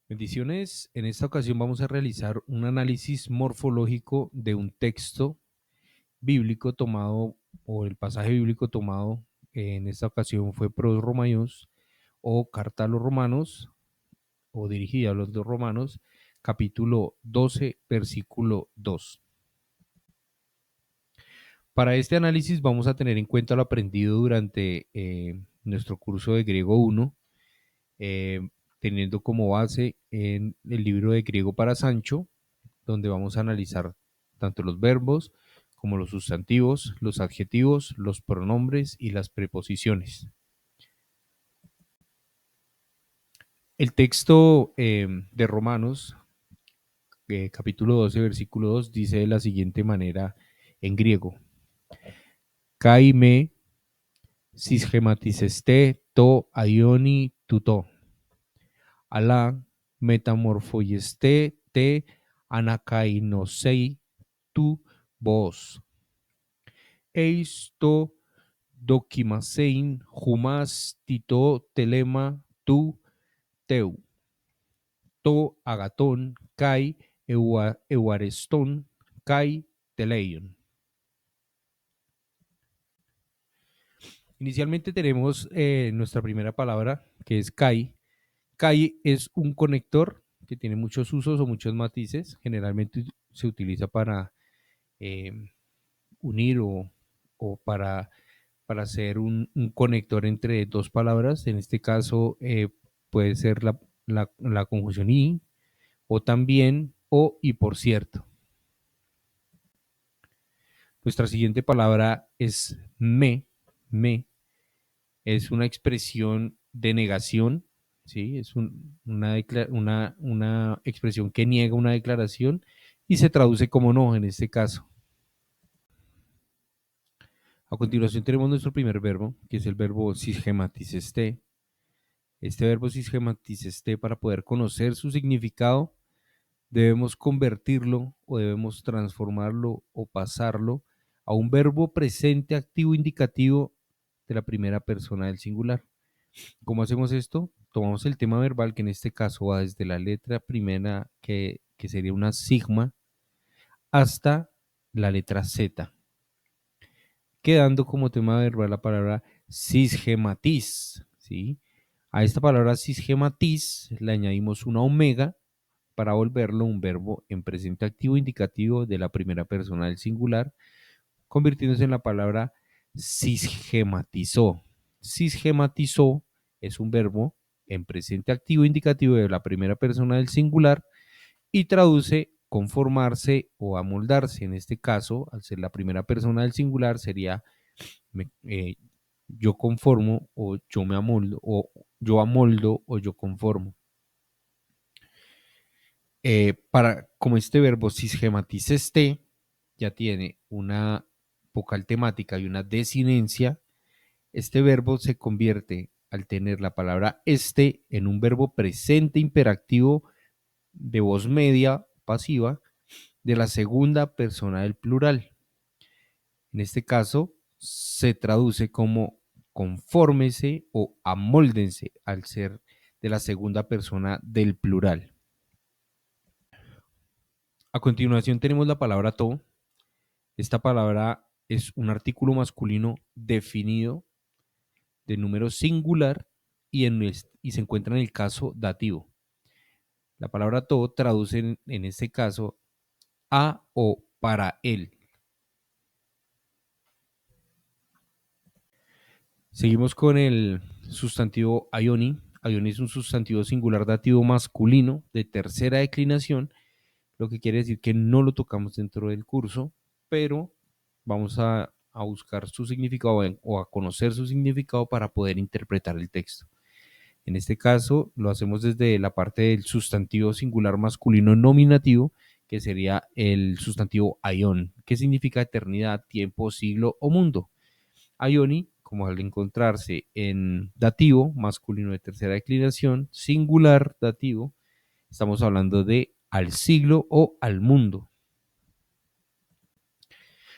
Bendiciones. En esta ocasión vamos a realizar un análisis morfológico de un texto bíblico tomado, o el pasaje bíblico tomado, en esta ocasión fue Pros Romanos o Carta a los Romanos, o dirigida a los dos Romanos, capítulo 12, versículo 2. Para este análisis vamos a tener en cuenta lo aprendido durante nuestro curso de Griego 1, teniendo como base en el libro de Griego para Sancho, donde vamos a analizar tanto los verbos como los sustantivos, los adjetivos, los pronombres y las preposiciones. El texto de Romanos, capítulo 12, versículo 2, dice de la siguiente manera en griego: Kai me sisgematiseste to aioni tuto, ala metamorfoieste te anakainosei tu vos. Eis to dokimasein humas tito telema tu teu. To agaton kai euareston kai teleion. Inicialmente tenemos nuestra primera palabra, que es kai. Kai es un conector que tiene muchos usos o muchos matices. Generalmente se utiliza para unir o para hacer un conector entre dos palabras. En este caso puede ser la conjunción y, o también o y por cierto. Nuestra siguiente palabra es me. Me es una expresión de negación, ¿sí? Es una expresión que niega una declaración y se traduce como no en este caso. A continuación tenemos nuestro primer verbo, que es el verbo sisgematiseste. Este verbo sisgematiseste, para poder conocer su significado, debemos convertirlo o debemos transformarlo o pasarlo a un verbo presente activo indicativo de la primera persona del singular. ¿Cómo hacemos esto? Tomamos el tema verbal, que en este caso va desde la letra primera, que sería una sigma, hasta la letra Z, quedando como tema verbal la palabra sisgematis, ¿sí? A esta palabra sisgematis le añadimos una omega para volverlo un verbo en presente activo indicativo de la primera persona del singular, convirtiéndose en la palabra sisgematizó. Sisgematizó es un verbo en presente activo indicativo de la primera persona del singular y traduce conformarse o amoldarse. En este caso, al ser la primera persona del singular, sería yo conformo, o yo me amoldo, o yo amoldo, o yo conformo. Como este verbo sisgematiceste ya tiene una vocal temática y una desinencia, este verbo se convierte, al tener la palabra este, en un verbo presente imperativo de voz media pasiva de la segunda persona del plural. En este caso, se traduce como confórmese o amóldense, al ser de la segunda persona del plural. A continuación tenemos la palabra to. Esta palabra es un artículo masculino definido de número singular y se encuentra en el caso dativo. La palabra to traduce en este caso a o para él. Seguimos con el sustantivo aioni. Aioni es un sustantivo singular dativo masculino de tercera declinación, lo que quiere decir que no lo tocamos dentro del curso, pero vamos a buscar su significado o a conocer su significado para poder interpretar el texto. En este caso lo hacemos desde la parte del sustantivo singular masculino nominativo, que sería el sustantivo aion, que significa eternidad, tiempo, siglo o mundo. Aioni, como al encontrarse en dativo masculino de tercera declinación, singular dativo, estamos hablando de al siglo o al mundo.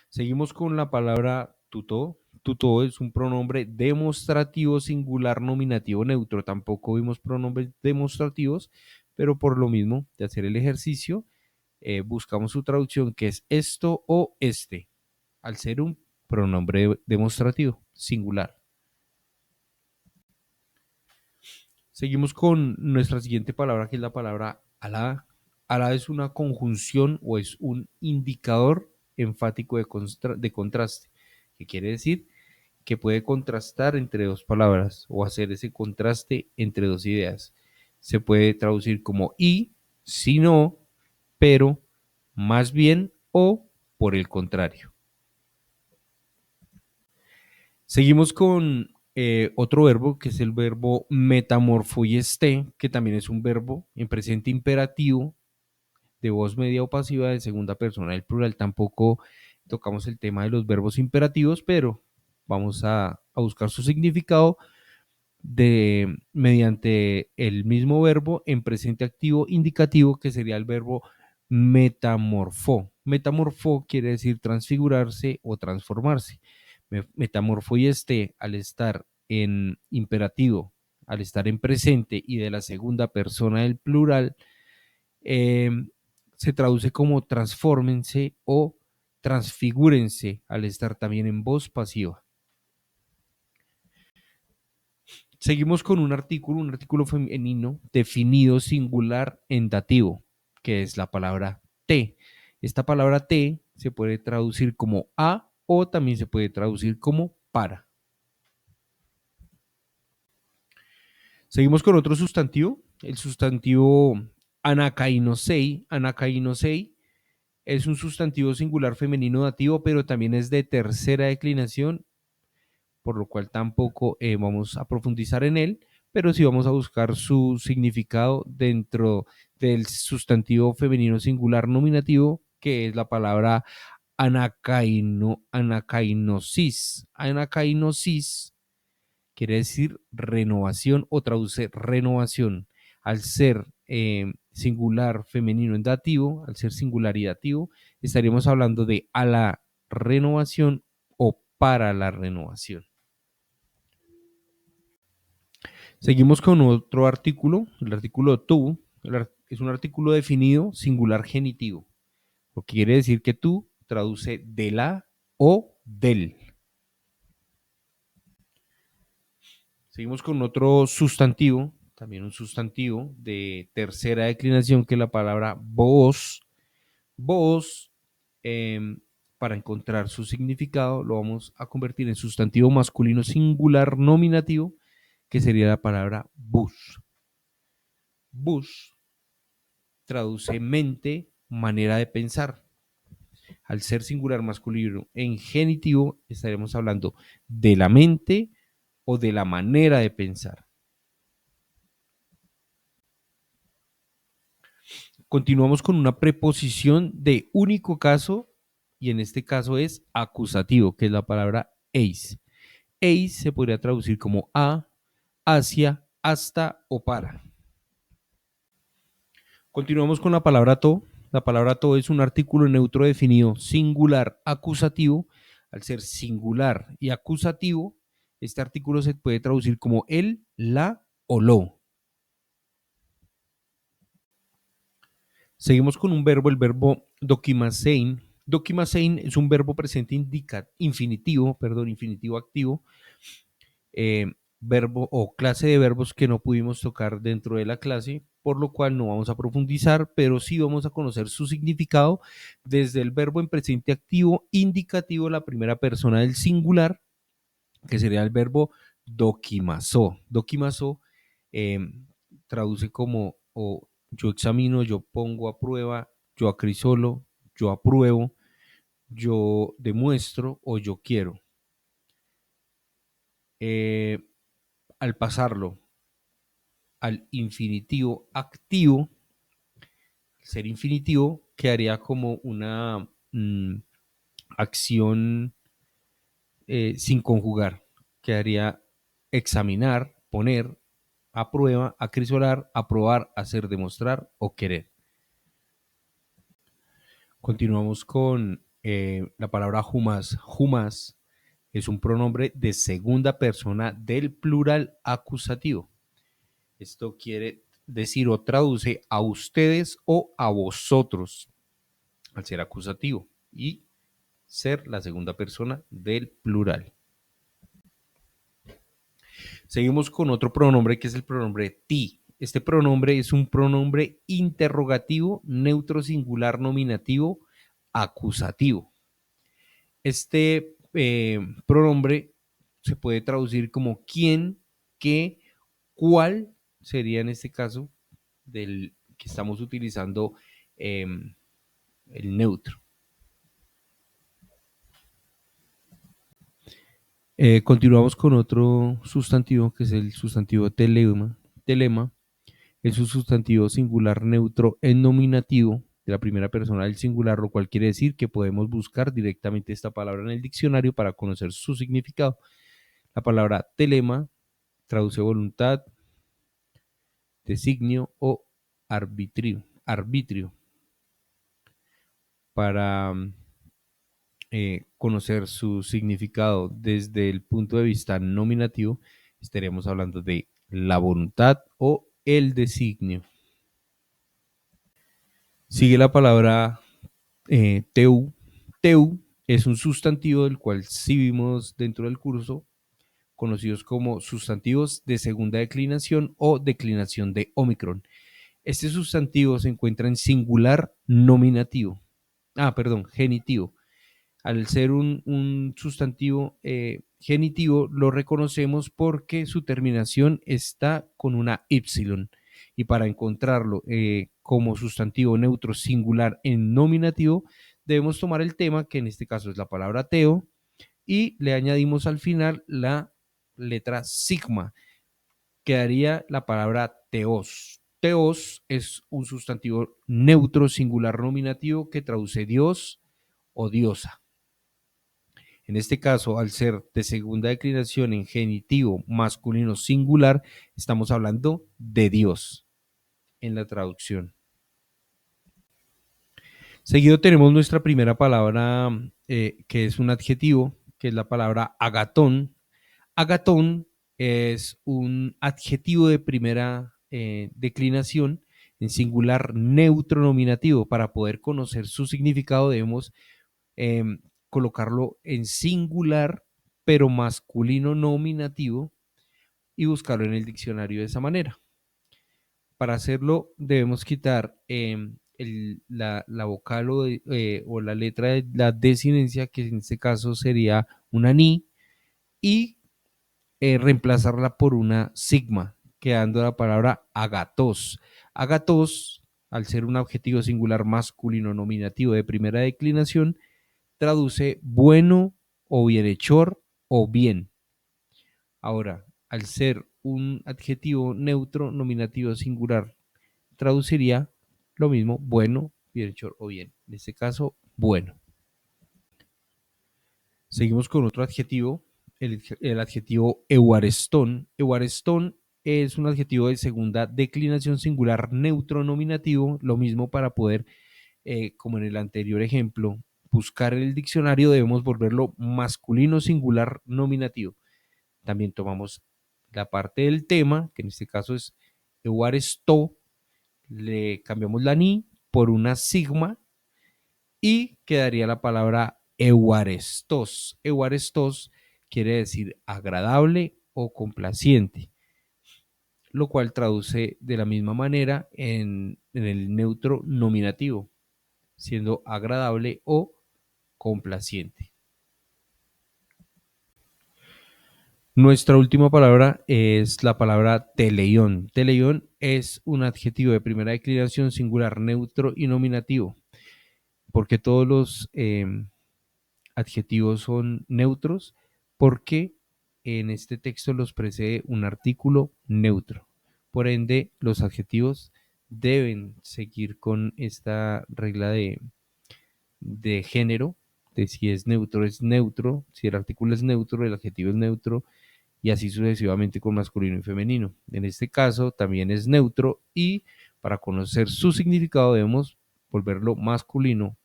Seguimos con la palabra tuto. Tuto es un pronombre demostrativo singular nominativo neutro. Tampoco vimos pronombres demostrativos, pero por lo mismo de hacer el ejercicio, buscamos su traducción, que es esto o este, al ser un pronombre demostrativo, singular. Seguimos con nuestra siguiente palabra, que es la palabra alá. Alá es una conjunción o es un indicador enfático de contraste, que quiere decir que puede contrastar entre dos palabras o hacer ese contraste entre dos ideas. Se puede traducir como y, si no, pero, más bien o por el contrario. Seguimos con otro verbo que es el verbo metamorfoieste, que también es un verbo en presente imperativo de voz media o pasiva de segunda persona del plural. Tampoco tocamos el tema de los verbos imperativos, pero vamos a buscar su significado mediante el mismo verbo en presente activo indicativo, que sería el verbo metamorfó. Metamorfó quiere decir transfigurarse o transformarse. Metamorfó y este, al estar en imperativo, al estar en presente y de la segunda persona del plural, eh, se traduce como transfórmense o transfigúrense, al estar también en voz pasiva. Seguimos con un artículo femenino definido singular en dativo, que es la palabra te. Esta palabra te se puede traducir como a o también se puede traducir como para. Seguimos con otro sustantivo, el sustantivo anakainosei. Anakainosei es un sustantivo singular femenino dativo, pero también es de tercera declinación, por lo cual tampoco vamos a profundizar en él, pero sí vamos a buscar su significado dentro del sustantivo femenino singular nominativo, que es la palabra anacainosis. Anacainosis quiere decir renovación o traduce renovación. Al ser singular femenino en dativo, al ser singular y dativo, estaríamos hablando de a la renovación o para la renovación. Seguimos con otro artículo, el artículo tú, es un artículo definido singular genitivo, lo que quiere decir que tú traduce de la o del. Seguimos con otro sustantivo, también un sustantivo de tercera declinación, que es la palabra vos. Vos, eh, para encontrar su significado, lo vamos a convertir en sustantivo masculino singular nominativo, que sería la palabra bus. Bus traduce mente, manera de pensar. Al ser singular masculino en genitivo, estaremos hablando de la mente o de la manera de pensar. Continuamos con una preposición de único caso, y en este caso es acusativo, que es la palabra eis. Eis se podría traducir como a, hacia, hasta o para. Continuamos con la palabra to. La palabra to es un artículo neutro definido singular acusativo. Al ser singular y acusativo, este artículo se puede traducir como el, la o lo. Seguimos con un verbo, el verbo dokimasein. Dokimasein es un verbo presente infinitivo activo, verbo o clase de verbos que no pudimos tocar dentro de la clase, por lo cual no vamos a profundizar, pero sí vamos a conocer su significado desde el verbo en presente activo indicativo, la primera persona del singular, que sería el verbo dokimaso. Dokimaso eh, traduce como o yo examino, yo pongo a prueba, yo acrisolo, yo apruebo, yo demuestro o yo quiero. Al pasarlo al infinitivo activo, ser infinitivo quedaría como una acción sin conjugar. Quedaría examinar, poner a prueba, acrisolar, aprobar, hacer, demostrar o querer. Continuamos con la palabra humas. Humas es un pronombre de segunda persona del plural acusativo. Esto decir o traduce a ustedes o a vosotros, al ser acusativo, y ser la segunda persona del plural. Seguimos con otro pronombre que es el pronombre ti. Este pronombre es un pronombre interrogativo, neutro singular nominativo, acusativo. Este pronombre se puede traducir como quién, qué, cuál sería en este caso del que estamos utilizando el neutro. Continuamos con otro sustantivo que es el sustantivo telema. Telema es un sustantivo singular neutro en nominativo de la primera persona del singular, lo cual quiere decir que podemos buscar directamente esta palabra en el diccionario para conocer su significado. La palabra telema traduce voluntad, designio o arbitrio. Arbitrio. Para conocer su significado desde el punto de vista nominativo, estaríamos hablando de la voluntad o el designio. Sigue la palabra teu. Teu es un sustantivo del cual sí vimos dentro del curso, conocidos como sustantivos de segunda declinación o declinación de Omicron. Este sustantivo se encuentra en singular nominativo. Genitivo. Al ser un sustantivo genitivo, lo reconocemos porque su terminación está con una Y. Y para encontrarlo como sustantivo neutro singular en nominativo, debemos tomar el tema, que en este caso es la palabra teo, y le añadimos al final la letra sigma. Quedaría la palabra teos. Teos es un sustantivo neutro singular nominativo que traduce Dios o diosa. En este caso, al ser de segunda declinación en genitivo masculino singular, estamos hablando de Dios en la traducción. Seguido tenemos nuestra primera palabra, que es un adjetivo, que es la palabra agatón. Agatón es un adjetivo de primera declinación en singular neutro nominativo. Para poder conocer su significado debemos eh, colocarlo en singular, pero masculino nominativo, y buscarlo en el diccionario de esa manera. Para hacerlo debemos quitar la vocal o la letra de la desinencia, que en este caso sería una ni, y reemplazarla por una sigma, quedando la palabra agatos. Agatos, al ser un adjetivo singular masculino nominativo de primera declinación, traduce bueno o bienhechor o bien. Ahora, al ser un adjetivo neutro nominativo singular, traduciría lo mismo, bueno, bienhechor o bien. En este caso, bueno. Seguimos con otro adjetivo, el adjetivo euarestón. Euarestón es un adjetivo de segunda declinación singular neutro nominativo, lo mismo para poder, como en el anterior ejemplo, buscar en el diccionario debemos volverlo masculino singular nominativo. También tomamos la parte del tema, que en este caso es euaresto, le cambiamos la ni por una sigma y quedaría la palabra euarestos. Euarestos quiere decir agradable o complaciente, lo cual traduce de la misma manera en el neutro nominativo, siendo agradable o complaciente. Nuestra última palabra es la palabra teleión. Teleión es un adjetivo de primera declinación singular, neutro y nominativo. Porque todos los adjetivos son neutros, porque en este texto los precede un artículo neutro. Por ende, los adjetivos deben seguir con esta regla de género, de si es neutro, si el artículo es neutro, el adjetivo es neutro, y así sucesivamente con masculino y femenino. En este caso también es neutro, y para conocer su significado debemos volverlo masculino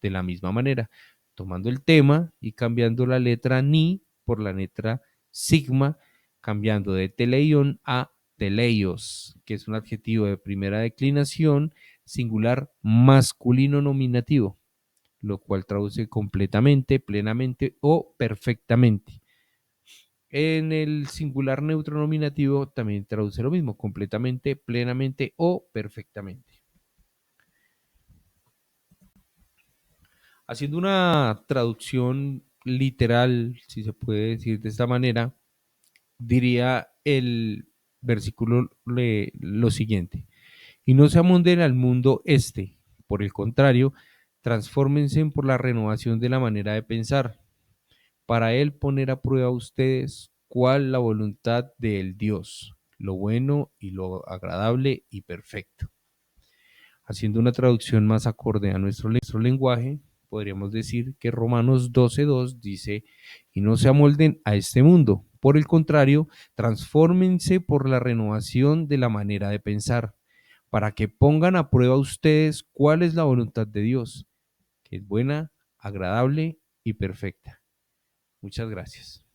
de la misma manera, tomando el tema y cambiando la letra ni por la letra sigma, cambiando de teleión a teleios, que es un adjetivo de primera declinación, singular masculino nominativo, lo cual traduce completamente, plenamente o perfectamente. En el singular neutro nominativo también traduce lo mismo, completamente, plenamente o perfectamente. Haciendo una traducción literal, si se puede decir de esta manera, diría el versículo lo siguiente: y no se amolden al mundo este, por el contrario, transfórmense por la renovación de la manera de pensar, para él poner a prueba a ustedes cuál la voluntad del Dios, lo bueno y lo agradable y perfecto. Haciendo una traducción más acorde a nuestro lenguaje, podríamos decir que Romanos 12:2 dice: y no se amolden a este mundo, por el contrario, transfórmense por la renovación de la manera de pensar, para que pongan a prueba ustedes cuál es la voluntad de Dios, que es buena, agradable y perfecta. Muchas gracias.